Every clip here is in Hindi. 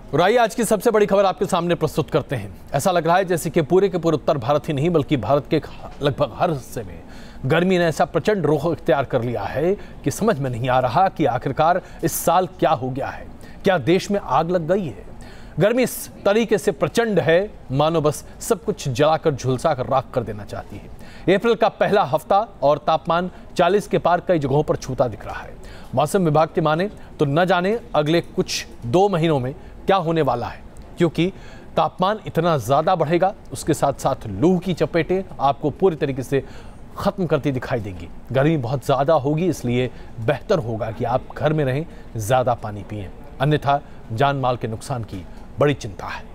और आइए आज की सबसे बड़ी खबर आपके सामने प्रस्तुत करते हैं। ऐसा लग रहा है जैसे कि पूरे के पूरे उत्तर भारत ही नहीं बल्कि भारत के लगभग हर हिस्से में गर्मी ने ऐसा प्रचंड रुख इख्तियार कर लिया है कि समझ में नहीं आ रहा कि आखिरकार इस साल क्या हो गया है। क्या देश में आग लग गई है? गर्मी इस तरीके से प्रचंड है मानो बस सब कुछ जलाकर झुलसाकर राख कर देना चाहती है। अप्रैल का पहला हफ्ता और तापमान 40 के पार कई जगहों पर छूता दिख रहा है। मौसम विभाग के माने तो न जाने अगले कुछ 2 महीनों में क्या होने वाला है, क्योंकि तापमान इतना ज्यादा बढ़ेगा, उसके साथ साथ लू की चपेटें आपको पूरी तरीके से खत्म करती दिखाई देंगी। गर्मी बहुत ज्यादा होगी, इसलिए बेहतर होगा कि आप घर में रहें, ज्यादा पानी पिएं, अन्यथा जान माल के नुकसान की बड़ी चिंता है।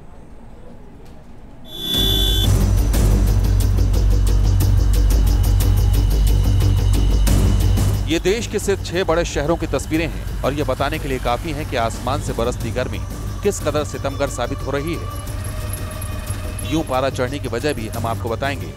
ये देश के सिर्फ 6 बड़े शहरों की तस्वीरें हैं और ये बताने के लिए काफी है कि आसमान से बरसती गर्मी किस कदर सितमगर साबित हो रही है। यूं पारा चढ़ने की वजह भी हम आपको बताएंगे,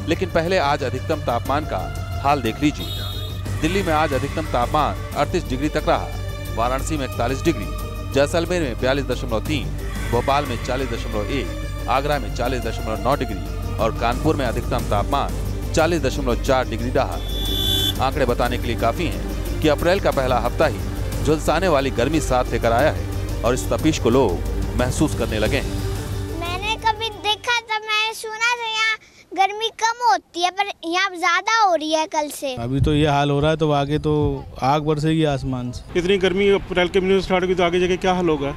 लेकिन पहले आज अधिकतम तापमान का हाल देख लीजिए। दिल्ली में आज अधिकतम तापमान 38 डिग्री तक रहा, वाराणसी में 41 डिग्री, जैसलमेर में 42.3, भोपाल में 40.1, आगरा में 40.9 डिग्री और कानपुर में अधिकतम तापमान 40.4 डिग्री रहा। आंकड़े बताने के लिए काफी हैं कि अप्रैल का पहला हफ्ता ही झुलसाने वाली गर्मी साथ लेकर आया है और इस तपिश को लोग महसूस करने लगे हैं। मैंने कभी देखा था, मैंने सुना था यहाँ गर्मी कम होती है, पर यहाँ ज्यादा हो रही है कल से। अभी तो ये हाल हो रहा है, तो आगे तो आग बरसेगी आसमान से। इतनी गर्मी अप्रैल के महीने स्टार्ट हुई तो आगे जाके क्या हाल होगा?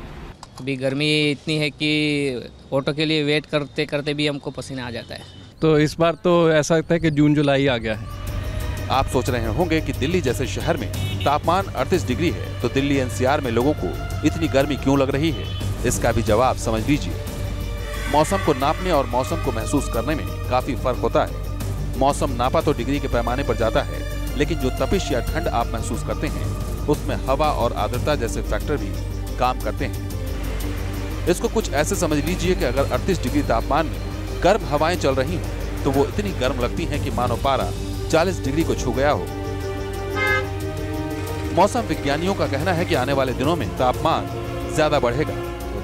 अभी गर्मी इतनी है कि ऑटो के लिए वेट करते करते भी हमको पसीना आ जाता है। तो इस बार तो ऐसा लगता है कि जून जुलाई आ गया है। आप सोच रहे होंगे कि दिल्ली जैसे शहर में तापमान 38 डिग्री है तो दिल्ली एनसीआर में लोगों को इतनी गर्मी क्यों लग रही है? इसका भी जवाब समझ लीजिए। मौसम को नापने और मौसम को महसूस करने में काफी फर्क होता है। मौसम नापा तो डिग्री के पैमाने पर जाता है, लेकिन जो तपिश या ठंड आप महसूस करते हैं उसमें हवा और आर्द्रता जैसे फैक्टर भी काम करते हैं। इसको कुछ ऐसे समझ लीजिए कि अगर 38 डिग्री तापमान में गर्म हवाएं चल रही हों तो वो इतनी गर्म लगती हैं कि मानो पारा 40 डिग्री को छू गया हो। मौसम विज्ञानियों का कहना है कि आने वाले दिनों में तापमान ज्यादा बढ़ेगा।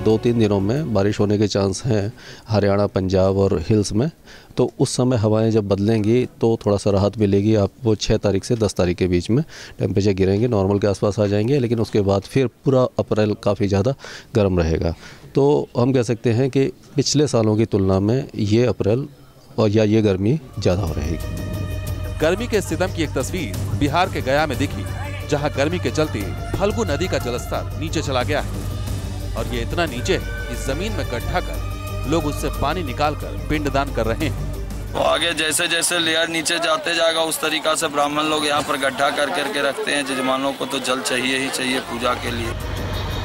2-3 दिनों में बारिश होने के चांस हैं हरियाणा, पंजाब और हिल्स में। तो उस समय हवाएं जब बदलेंगी तो थोड़ा सा राहत मिलेगी आपको। 6 तारीख से 10 तारीख के बीच में टेम्परेचर गिरेंगे, नॉर्मल के आसपास आ जाएंगे, लेकिन उसके बाद फिर पूरा अप्रैल काफ़ी ज़्यादा गर्म रहेगा। तो हम कह सकते हैं कि पिछले सालों की तुलना में ये अप्रैल और या ये गर्मी ज़्यादा हो रहेगी। गर्मी के सितम की एक तस्वीर बिहार के गया में दिखी, जहां गर्मी के चलते फल्गु नदी का जलस्तर नीचे चला गया है और ये इतना नीचे है कि जमीन में गड्ढा कर लोग उससे पानी निकालकर पिंडदान कर रहे हैं। तो आगे जैसे जैसे लेयर नीचे जाते जाएगा उस तरीका से ब्राह्मण लोग यहाँ पर गड्ढा कर करके रखते हैं। जजमानों को तो जल चाहिए ही चाहिए पूजा के लिए।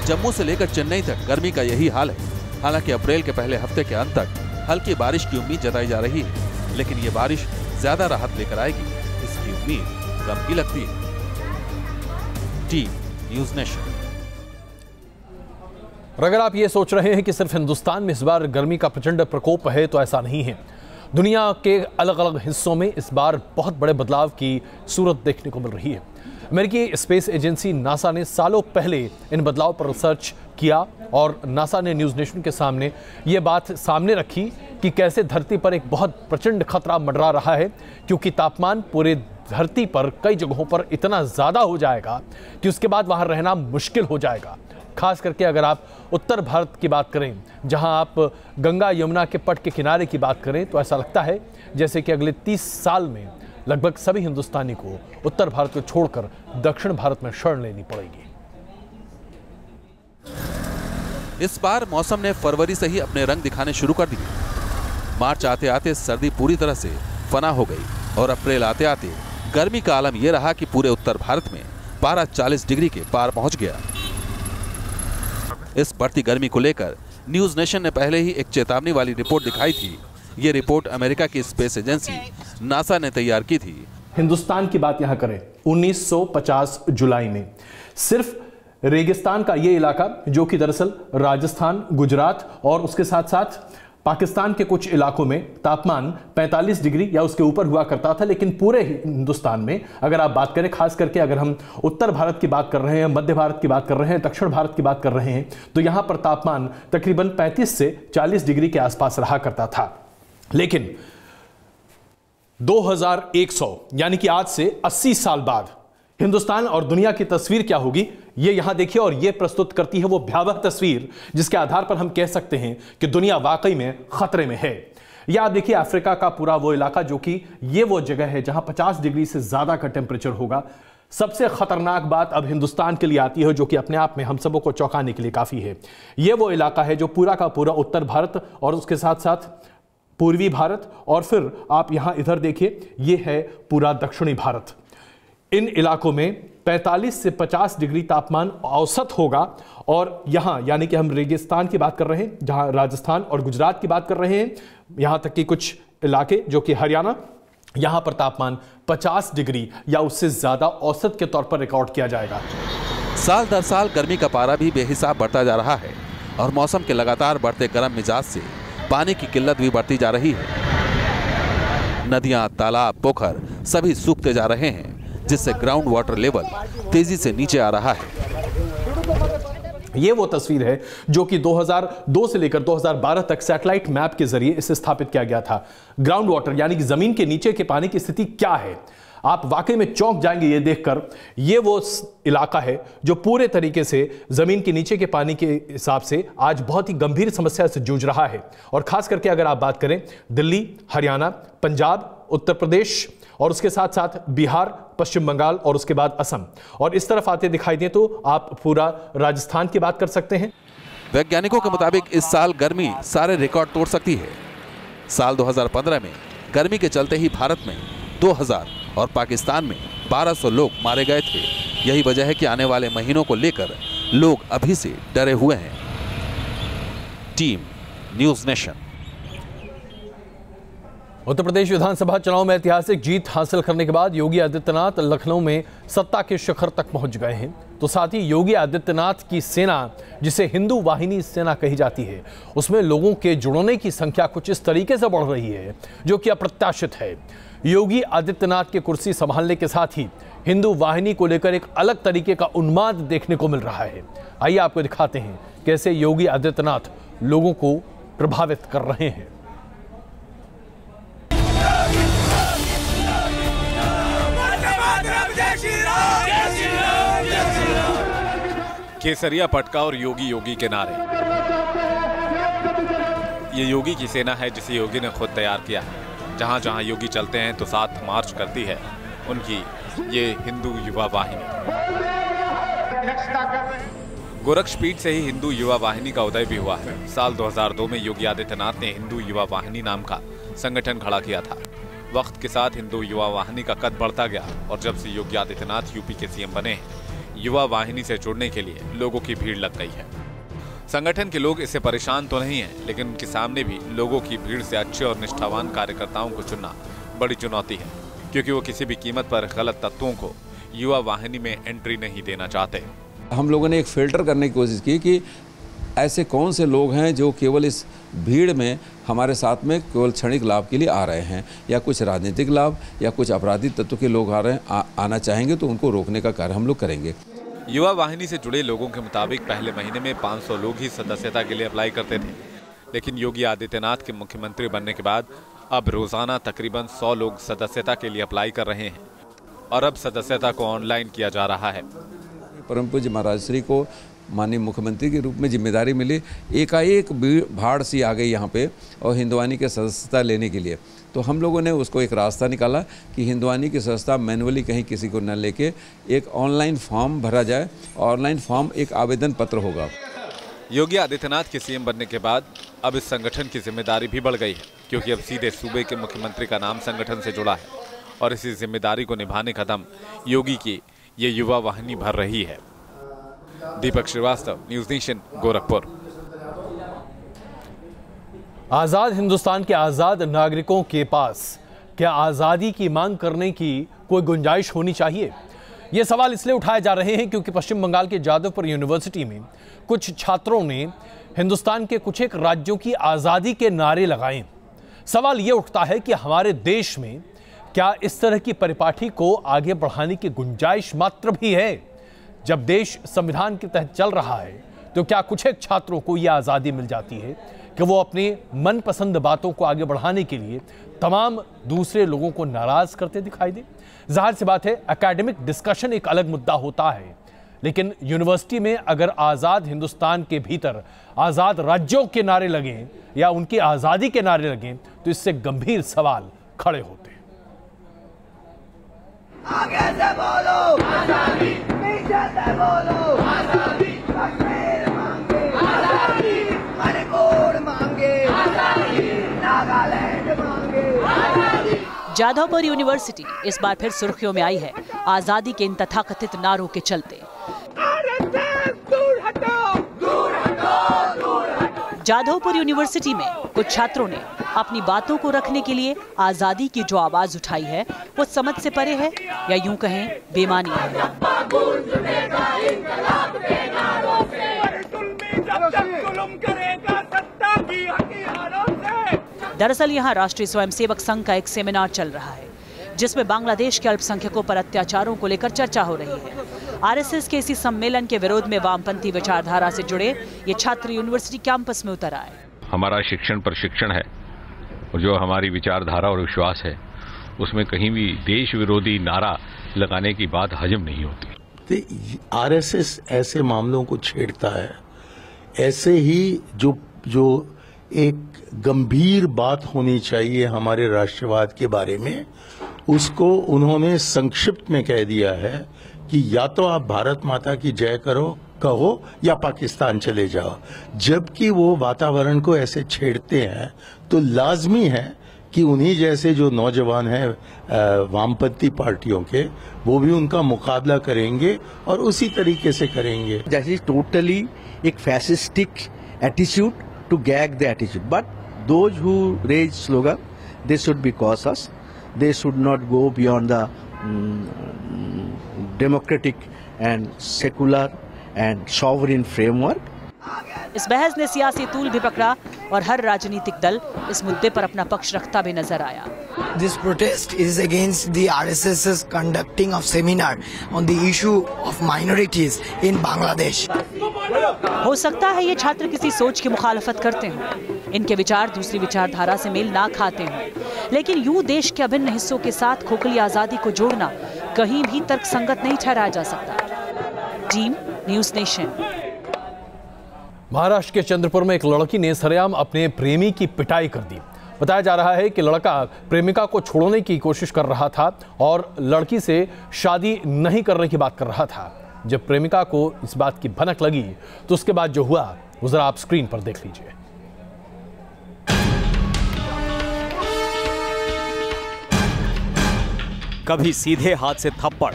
जम्मू से लेकर चेन्नई तक गर्मी का यही हाल है। हालांकि अप्रैल के पहले हफ्ते के अंत तक हल्की बारिश की उम्मीद जताई जा रही है, लेकिन ये बारिश ज्यादा राहत लेकर आएगी, इसकी उम्मीद कम ही लगती है। Team News nation. और अगर आप ये सोच रहे हैं कि सिर्फ हिंदुस्तान में इस बार गर्मी का प्रचंड प्रकोप है, तो ऐसा नहीं है। दुनिया के अलग अलग हिस्सों में इस बार बहुत बड़े बदलाव की सूरत देखने को मिल रही है। अमेरिकी स्पेस एजेंसी नासा ने सालों पहले इन बदलाव पर रिसर्च किया और नासा ने न्यूज़ नेशन के सामने ये बात सामने रखी कि कैसे धरती पर एक बहुत प्रचंड खतरा मंडरा रहा है, क्योंकि तापमान पूरे धरती पर कई जगहों पर इतना ज़्यादा हो जाएगा कि उसके बाद वहाँ रहना मुश्किल हो जाएगा। खास करके अगर आप उत्तर भारत की बात करें, जहाँ आप गंगा यमुना के पट के किनारे की बात करें, तो ऐसा लगता है जैसे कि अगले 30 साल में लगभग सभी हिंदुस्तानी को उत्तर भारत को छोड़कर दक्षिण भारत में शरण लेनी पड़ेगी। इस बार मौसम ने फरवरी से ही अपने रंग दिखाने शुरू कर दिए। मार्च आते आते सर्दी पूरी तरह से फना हो गई और अप्रैल आते आते गर्मी का आलम यह रहा कि पूरे उत्तर भारत में पारा 40 डिग्री के पार पहुंच गया। इस बढ़ती गर्मी को लेकर न्यूज़ नेशन ने पहले ही एक चेतावनी वाली रिपोर्ट दिखाई थी। ये रिपोर्ट अमेरिका की स्पेस एजेंसी नासा ने तैयार की थी। हिंदुस्तान की बात यहां करें, 1950 जुलाई में सिर्फ रेगिस्तान का ये इलाका, जो कि दरअसल राजस्थान, गुजरात और उसके साथ साथ पाकिस्तान के कुछ इलाकों में तापमान 45 डिग्री या उसके ऊपर हुआ करता था, लेकिन पूरे हिंदुस्तान में अगर आप बात करें, खास करके अगर हम उत्तर भारत की बात कर रहे हैं, मध्य भारत की बात कर रहे हैं, दक्षिण भारत की बात कर रहे हैं, तो यहां पर तापमान तकरीबन 35 से 40 डिग्री के आसपास रहा करता था। लेकिन 2100 यानी कि आज से 80 साल बाद हिंदुस्तान और दुनिया की तस्वीर क्या होगी, ये यहां देखिए, और ये प्रस्तुत करती है वो भयावह तस्वीर जिसके आधार पर हम कह सकते हैं कि दुनिया वाकई में खतरे में है। यह आप देखिए अफ्रीका का पूरा वो इलाका, जो कि ये वो जगह है जहां 50 डिग्री से ज्यादा का टेम्परेचर होगा। सबसे खतरनाक बात अब हिंदुस्तान के लिए आती है, जो कि अपने आप में हम सबों को चौंकाने के लिए काफी है। यह वो इलाका है जो पूरा का पूरा उत्तर भारत और उसके साथ साथ पूर्वी भारत, और फिर आप यहां इधर देखिए, यह है पूरा दक्षिणी भारत। इन इलाकों में 45 से 50 डिग्री तापमान औसत होगा। और यहां यानी कि हम रेगिस्तान की बात कर रहे हैं, जहां राजस्थान और गुजरात की बात कर रहे हैं, यहां तक कि कुछ इलाके जो कि हरियाणा, यहां पर तापमान 50 डिग्री या उससे ज्यादा औसत के तौर पर रिकॉर्ड किया जाएगा। साल दर साल गर्मी का पारा भी बेहिसाब बढ़ता जा रहा है और मौसम के लगातार बढ़ते गर्म मिजाज से पानी की किल्लत भी बढ़ती जा रही है। नदियां, तालाब, पोखर सभी सूखते जा रहे हैं, जिससे ग्राउंड वाटर लेवल तेजी से नीचे आ रहा है। यह वो तस्वीर है जो कि 2002 से लेकर 2012 तक सैटेलाइट मैप के जरिए इसे स्थापित किया गया था। ग्राउंड वाटर यानी कि जमीन के नीचे के पानी की स्थिति क्या है, आप वाकई में चौंक जाएंगे ये देखकर। ये वो इलाका है जो पूरे तरीके से जमीन के नीचे के पानी के हिसाब से आज बहुत ही गंभीर समस्या से जूझ रहा है। और खास करके अगर आप बात करें दिल्ली, हरियाणा, पंजाब, उत्तर प्रदेश और उसके साथ साथ बिहार, पश्चिम बंगाल और उसके बाद असम, और इस तरफ आते दिखाई दें तो आप पूरा राजस्थान की बात कर सकते हैं। वैज्ञानिकों के मुताबिक इस साल गर्मी सारे रिकॉर्ड तोड़ सकती है। साल 2015 में गर्मी के चलते ही भारत में 2000 और पाकिस्तान में 1200 लोग मारे गए थे। यही वजह है कि आने वाले महीनों को लेकर लोग अभी से डरे हुए हैं। Team News Nation. Uttar Pradesh विधानसभा चुनाव में ऐतिहासिक जीत हासिल करने के बाद योगी आदित्यनाथ लखनऊ में सत्ता के शिखर तक पहुंच गए हैं। तो साथ ही योगी आदित्यनाथ की सेना, जिसे हिंदू वाहिनी सेना कही जाती है, उसमें लोगों के जुड़ने की संख्या कुछ इस तरीके से बढ़ रही है जो कि अप्रत्याशित है। योगी आदित्यनाथ के कुर्सी संभालने के साथ ही हिंदू वाहिनी को लेकर एक अलग तरीके का उन्माद देखने को मिल रहा है। आइए आपको दिखाते हैं कैसे योगी आदित्यनाथ लोगों को प्रभावित कर रहे हैं। केसरिया पटका और योगी योगी के नारे। ये योगी की सेना है जिसे योगी ने खुद तैयार किया है। जहां जहां योगी चलते हैं तो साथ मार्च करती है उनकी ये हिंदू युवा वाहिनी। गोरक्षपीठ से ही हिंदू युवा वाहिनी का उदय भी हुआ है। साल 2002 में योगी आदित्यनाथ ने हिंदू युवा वाहिनी नाम का संगठन खड़ा किया था। वक्त के साथ हिंदू युवा वाहिनी का कद बढ़ता गया और जब से योगी आदित्यनाथ यूपी के सीएम बने हैं, युवा वाहिनी से जुड़ने के लिए लोगों की भीड़ लग गई है। संगठन के लोग इससे परेशान तो नहीं हैं, लेकिन उनके सामने भी लोगों की भीड़ से अच्छे और निष्ठावान कार्यकर्ताओं को चुनना बड़ी चुनौती है, क्योंकि वो किसी भी कीमत पर गलत तत्वों को युवा वाहिनी में एंट्री नहीं देना चाहते। हम लोगों ने एक फिल्टर करने की कोशिश की कि ऐसे कौन से लोग हैं जो केवल इस भीड़ में हमारे साथ में केवल क्षणिक लाभ के लिए आ रहे हैं, या कुछ राजनीतिक लाभ या कुछ आपराधिक तत्व के लोग आना चाहेंगे, तो उनको रोकने का कार्य हम लोग करेंगे। युवा वाहिनी से जुड़े लोगों के मुताबिक पहले महीने में 500 लोग ही सदस्यता के लिए अप्लाई करते थे, लेकिन योगी आदित्यनाथ के मुख्यमंत्री बनने के बाद अब रोजाना तकरीबन 100 लोग सदस्यता के लिए अप्लाई कर रहे हैं और अब सदस्यता को ऑनलाइन किया जा रहा है। परम पूज्य महाराज श्री को माननीय मुख्यमंत्री के रूप में जिम्मेदारी मिली, एकाएक भाड़ सी आ गई यहाँ पे और हिंदुवानी के सदस्यता लेने के लिए। तो हम लोगों ने उसको एक रास्ता निकाला कि हिंदुवानी की सदस्यता मैनुअली कहीं किसी को न लेके एक ऑनलाइन फॉर्म भरा जाए। ऑनलाइन फॉर्म एक आवेदन पत्र होगा। योगी आदित्यनाथ के सीएम बनने के बाद अब इस संगठन की जिम्मेदारी भी बढ़ गई है, क्योंकि अब सीधे सूबे के मुख्यमंत्री का नाम संगठन से जुड़ा है और इसी जिम्मेदारी को निभाने का दम योगी की ये युवा वाहिनी भर रही है। दीपक श्रीवास्तव, न्यूज़ नेशन, गोरखपुर। आजाद हिंदुस्तान के आजाद नागरिकों के पास क्या आजादी की मांग करने की कोई गुंजाइश होनी चाहिए? ये सवाल इसलिए उठाए जा रहे हैं क्योंकि पश्चिम बंगाल के जादवपुर यूनिवर्सिटी में कुछ छात्रों ने हिंदुस्तान के कुछ एक राज्यों की आज़ादी के नारे लगाए। सवाल ये उठता है कि हमारे देश में क्या इस तरह की परिपाटी को आगे बढ़ाने की गुंजाइश मात्र भी है? जब देश संविधान के तहत चल रहा है तो क्या कुछ एक छात्रों को यह आज़ादी मिल जाती है कि वो अपनी मनपसंद बातों को आगे बढ़ाने के लिए तमाम दूसरे लोगों को नाराज करते दिखाई दे? जाहिर सी बात है, एकेडमिक डिस्कशन एक अलग मुद्दा होता है, लेकिन यूनिवर्सिटी में अगर आज़ाद हिंदुस्तान के भीतर आज़ाद राज्यों के नारे लगें या उनकी आज़ादी के नारे लगें तो इससे गंभीर सवाल खड़े होते हैं। आगे से बोलो आज़ादी, पीछे से बोलो आज़ादी, कश्मीर मांगे आज़ादी, मणिपुर मांगे आज़ादी, नागालैंड मांगे आज़ादी। जादवपुर यूनिवर्सिटी इस बार फिर सुर्खियों में आई है आज़ादी के इन तथाकथित नारों के चलते। जादवपुर यूनिवर्सिटी में कुछ छात्रों ने अपनी बातों को रखने के लिए आज़ादी की जो आवाज उठाई है वो समझ से परे है या यूं कहें बेमानी है। दरअसल यहाँ राष्ट्रीय स्वयंसेवक संघ का एक सेमिनार चल रहा है जिसमें बांग्लादेश के अल्पसंख्यकों पर अत्याचारों को लेकर चर्चा हो रही है। आरएसएस के इसी सम्मेलन के विरोध में वामपंथी विचारधारा से जुड़े ये छात्र यूनिवर्सिटी कैंपस में उतर आए। हमारा शिक्षण प्रशिक्षण है और जो हमारी विचारधारा और विश्वास है उसमें कहीं भी देश विरोधी नारा लगाने की बात हजम नहीं होती। आरएसएस ऐसे मामलों को छेड़ता है, ऐसे ही जो एक गंभीर बात होनी चाहिए हमारे राष्ट्रवाद के बारे में, उसको उन्होंने संक्षिप्त में कह दिया है कि या तो आप भारत माता की जय कहो या पाकिस्तान चले जाओ। जबकि वो वातावरण को ऐसे छेड़ते हैं तो लाजमी है कि उन्हीं जैसे जो नौजवान हैं वामपंथी पार्टियों के, वो भी उनका मुकाबला करेंगे और उसी तरीके से करेंगे। दैट इज टोटली एक फैसिस्टिक attitude to gag the attitude, but those who raise slogan, they should be cautious. They should not go beyond the democratic and secular and sovereign framework. इस बहस ने सियासी तूल भी पकड़ा और हर राजनीतिक दल इस मुद्दे पर अपना पक्ष रखता भी नजर आया। This protest is against the RSS's conducting of seminar on the issue of minorities in Bangladesh. हो सकता है ये छात्र किसी सोच की मुखालफत करते हों, इनके विचार दूसरी विचारधारा से मेल ना खाते हों, लेकिन यूं देश के अभिन्न हिस्सों के साथ खोखली आजादी को जोड़ना कहीं भी तर्कसंगत नहीं ठहराया जा सकता। Team News nation. महाराष्ट्र के चंद्रपुर में एक लड़की ने सरेआम अपने प्रेमी की पिटाई कर दी। बताया जा रहा है कि लड़का प्रेमिका को छोड़ने की कोशिश कर रहा था और लड़की से शादी नहीं करने की बात कर रहा था। जब प्रेमिका को इस बात की भनक लगी तो उसके बाद जो हुआ वो जरा आप स्क्रीन पर देख लीजिए। कभी सीधे हाथ से थप्पड़,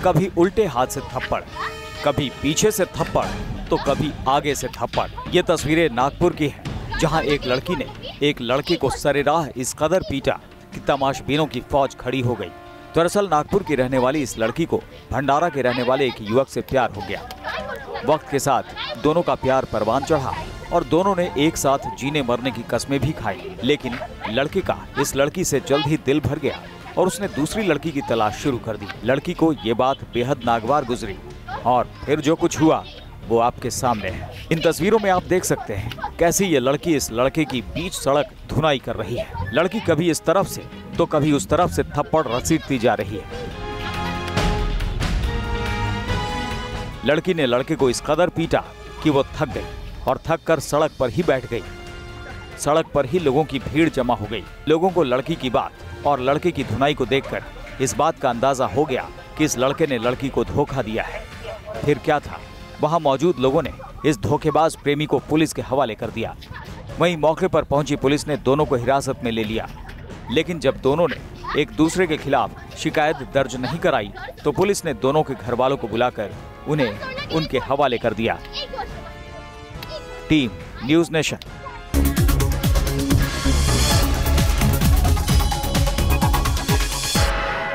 कभी उल्टे हाथ से थप्पड़, कभी पीछे से थप्पड़ तो कभी आगे से थप्पड़। ये तस्वीरें नागपुर की हैं, जहां एक लड़की ने एक लड़के को सरेराह इस कदर पीटा कि तमाशबीनों की फौज खड़ी हो गई। दरअसल नागपुर की रहने वाली इस लड़की को भंडारा के रहने वाले एक युवक से प्यार हो गया। वक्त के साथ दोनों का प्यार परवान चढ़ा और दोनों ने एक साथ जीने मरने की कस्में भी खाई। लेकिन लड़के का इस लड़की से जल्द ही दिल भर गया और उसने दूसरी लड़की की तलाश शुरू कर दी। लड़की को ये बात बेहद नागवार गुजरी और फिर जो कुछ हुआ वो आपके सामने है। इन तस्वीरों में आप देख सकते हैं कैसे ये लड़की इस लड़के की बीच सड़क धुनाई कर रही है। लड़की कभी इस तरफ से तो कभी उस तरफ से थप्पड़ रसीदती जा रही है। लड़की ने लड़के को इस कदर पीटा कि वो थक गई और थक कर सड़क पर ही बैठ गई। सड़क पर ही लोगों की भीड़ जमा हो गई। लोगों को लड़की की बात और लड़के की धुनाई को देखकर इस बात का अंदाजा हो गया कि इस लड़के ने लड़की को धोखा दिया है। फिर क्या था, वहां मौजूद लोगों ने इस धोखेबाज प्रेमी को पुलिस के हवाले कर दिया। वहीं मौके पर पहुंची पुलिस ने दोनों को हिरासत में ले लिया। लेकिन जब दोनों ने एक दूसरे के खिलाफ शिकायत दर्ज नहीं कराई तो पुलिस ने दोनों के घर वालों को बुलाकर उन्हें उनके हवाले कर दिया। Team News nation.